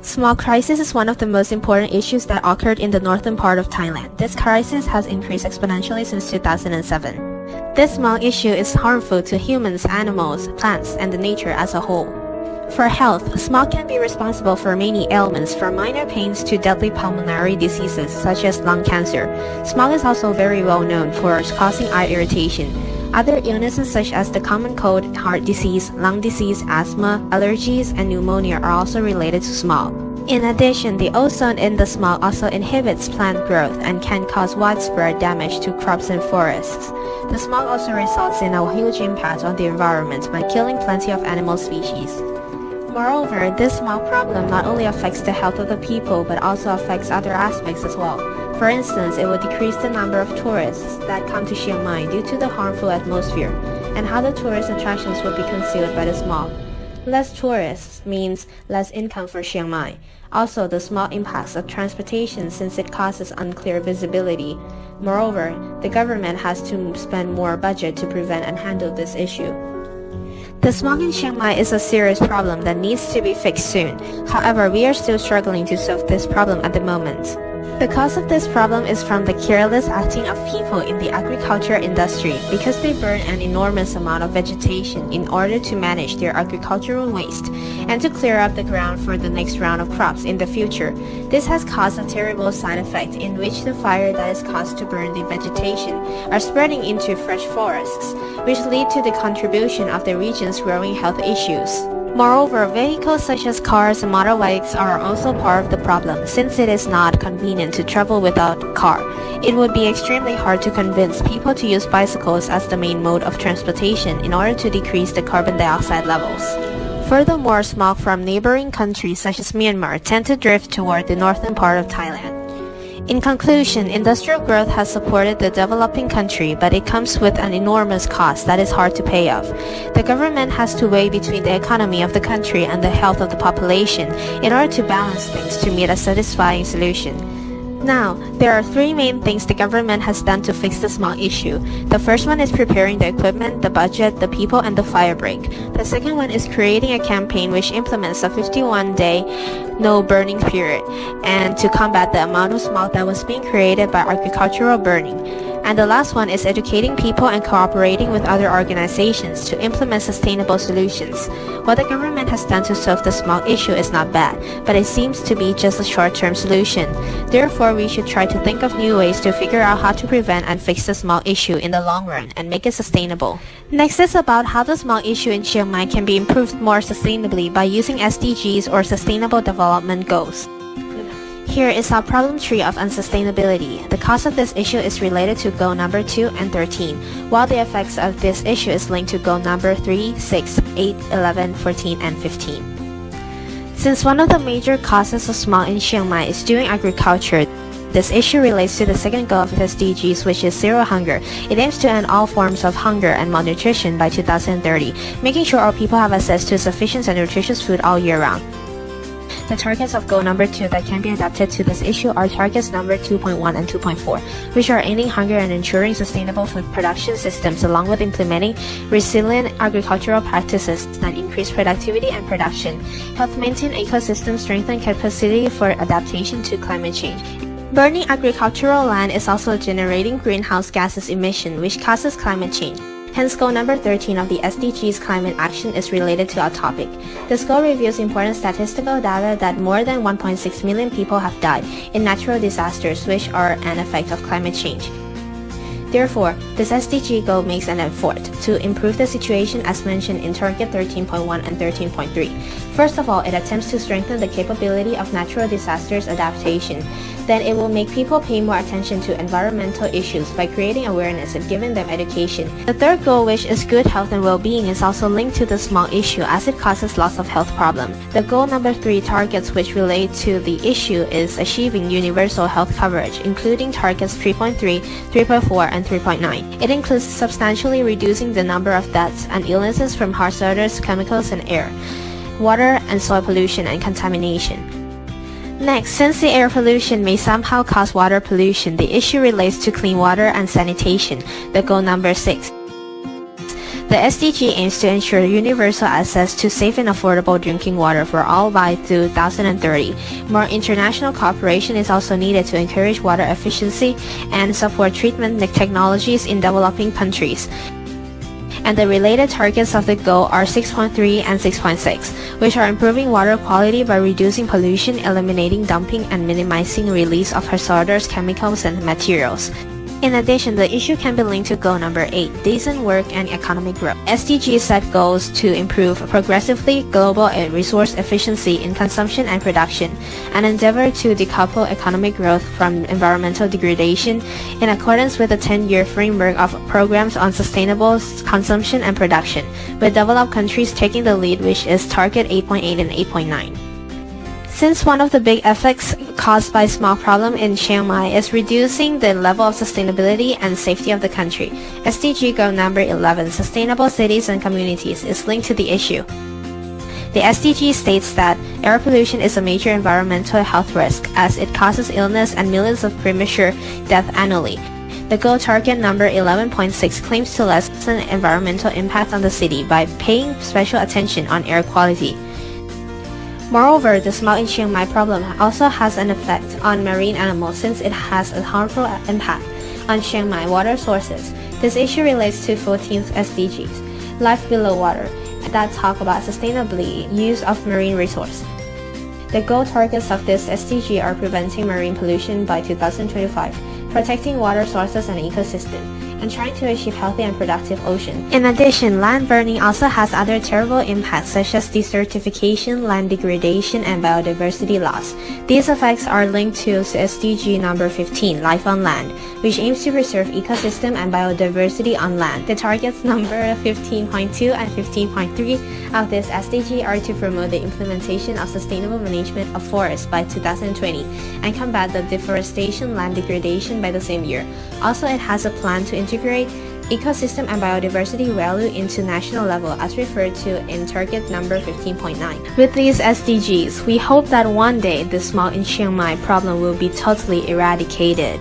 Smog crisis is one of the most important issues that occurred in the northern part of Thailand. This crisis has increased exponentially since 2007. This smog issue is harmful to humans, animals, plants, and the nature as a whole. For health, smog can be responsible for many ailments, from minor pains to deadly pulmonary diseases such as lung cancer. Smog is also very well known for causing eye irritation. Other illnesses such as the common cold, heart disease, lung disease, asthma, allergies, and pneumonia are also related to smog. In addition, the ozone in the smog also inhibits plant growth and can cause widespread damage to crops and forests. The smog also results in a huge impact on the environment by killing plenty of animal species. Moreover, this smog problem not only affects the health of the people but also affects other aspects as well. For instance, it will decrease the number of tourists that come to Chiang Mai due to the harmful atmosphere, and how the tourist attractions will be concealed by the smog. Less tourists means less income for Chiang Mai. Also, the smog impacts of transportation since it causes unclear visibility. Moreover, the government has to spend more budget to prevent and handle this issue. The smog in Chiang Mai is a serious problem that needs to be fixed soon. However, we are still struggling to solve this problem at the moment. The cause of this problem is from the careless acting of people in the agriculture industry because they burn an enormous amount of vegetation in order to manage their agricultural waste and to clear up the ground for the next round of crops in the future. This has caused a terrible side effect in which the fire that is caused to burn the vegetation are spreading into fresh forests, which lead to the contribution of the region's growing health issues. Moreover, vehicles such as cars and motorbikes are also part of the problem since it is not convenient to travel without a car. It would be extremely hard to convince people to use bicycles as the main mode of transportation in order to decrease the carbon dioxide levels. Furthermore, smog from neighboring countries such as Myanmar tend to drift toward the northern part of Thailand. In conclusion, industrial growth has supported the developing country, but it comes with an enormous cost that is hard to pay off. The government has to weigh between the economy of the country and the health of the population in order to balance things to meet a satisfying solution. Now, there are three main things the government has done to fix the smog issue. The first one is preparing the equipment, the budget, the people, and the fire break. The second one is creating a campaign which implements a 51-day no burning period and to combat the amount of smog that was being created by agricultural burning. And the last one is educating people and cooperating with other organizations to implement sustainable solutions. What the government has done to solve the smog issue is not bad, but it seems to be just a short-term solution. Therefore, we should try to think of new ways to figure out how to prevent and fix the smog issue in the long run and make it sustainable. Next is about how the smog issue in Chiang Mai can be improved more sustainably by using SDGs or Sustainable Development Goals. Here is our problem tree of unsustainability. The cause of this issue is related to goal number 2 and 13, while the effects of this issue is linked to goal number 3, 6, 8, 11, 14, and 15. Since one of the major causes of smog in Chiang Mai is doing agriculture, this issue relates to the second goal of SDGs, which is zero hunger. It aims to end all forms of hunger and malnutrition by 2030, making sure all people have access to sufficient and nutritious food all year round. The targets of goal number 2 that can be adapted to this issue are targets number 2.1 and 2.4, which are ending hunger and ensuring sustainable food production systems along with implementing resilient agricultural practices that increase productivity and production, help maintain ecosystem strength and capacity for adaptation to climate change. Burning agricultural land is also generating greenhouse gases emission, which causes climate change. Hence, goal number 13 of the SDGs climate action is related to our topic. This goal reviews important statistical data that more than 1.6 million people have died in natural disasters which are an effect of climate change. Therefore, this SDG goal makes an effort to improve the situation as mentioned in Target 13.1 and 13.3. First of all, it attempts to strengthen the capability of natural disasters adaptation. Then it will make people pay more attention to environmental issues by creating awareness and giving them education. The third goal, which is good health and well-being, is also linked to the smog issue as it causes lots of health problems. The goal number 3 targets which relate to the issue is achieving universal health coverage, including targets 3.3, 3.4, and 3.9. It includes substantially reducing the number of deaths and illnesses from hazardous chemicals in air, water, and soil pollution and contamination. Next, since the air pollution may somehow cause water pollution, the issue relates to clean water and sanitation, the goal number 6. The SDG aims to ensure universal access to safe and affordable drinking water for all by 2030. More international cooperation is also needed to encourage water efficiency and support treatment technologies in developing countries. And the related targets of the goal are 6.3 and 6.6, which are improving water quality by reducing pollution, eliminating dumping, and minimizing release of hazardous chemicals and materials. In addition, the issue can be linked to goal number 8, decent work and economic growth. SDG set goals to improve progressively global resource efficiency in consumption and production, and endeavor to decouple economic growth from environmental degradation in accordance with the 10-year framework of programs on sustainable consumption and production, with developed countries taking the lead, which is target 8.8 and 8.9. Since one of the big effects caused by smog problem in Chiang Mai is reducing the level of sustainability and safety of the country, SDG goal number 11, Sustainable Cities and Communities, is linked to the issue. The SDG states that air pollution is a major environmental health risk as it causes illness and millions of premature deaths annually. The goal target number 11.6 claims to lessen environmental impact on the city by paying special attention on air quality. Moreover, the smog in Chiang Mai problem also has an effect on marine animals since it has a harmful impact on Chiang Mai water sources. This issue relates to 14th SDGs, Life Below Water, that talk about sustainably use of marine resource. The goal targets of this SDG are preventing marine pollution by 2025, protecting water sources and ecosystem, and trying to achieve healthy and productive ocean. In addition, land burning also has other terrible impacts such as desertification, land degradation, and biodiversity loss. These effects are linked to SDG number 15, Life on Land, which aims to preserve ecosystem and biodiversity on land. The targets number 15.2 and 15.3 of this SDG are to promote the implementation of sustainable management of forests by 2020 and combat the deforestation, land degradation by the same year. Also, it has a plan to integrate ecosystem and biodiversity value into national level as referred to in target number 15.9. With these SDGs, we hope that one day the smog in Chiang Mai problem will be totally eradicated.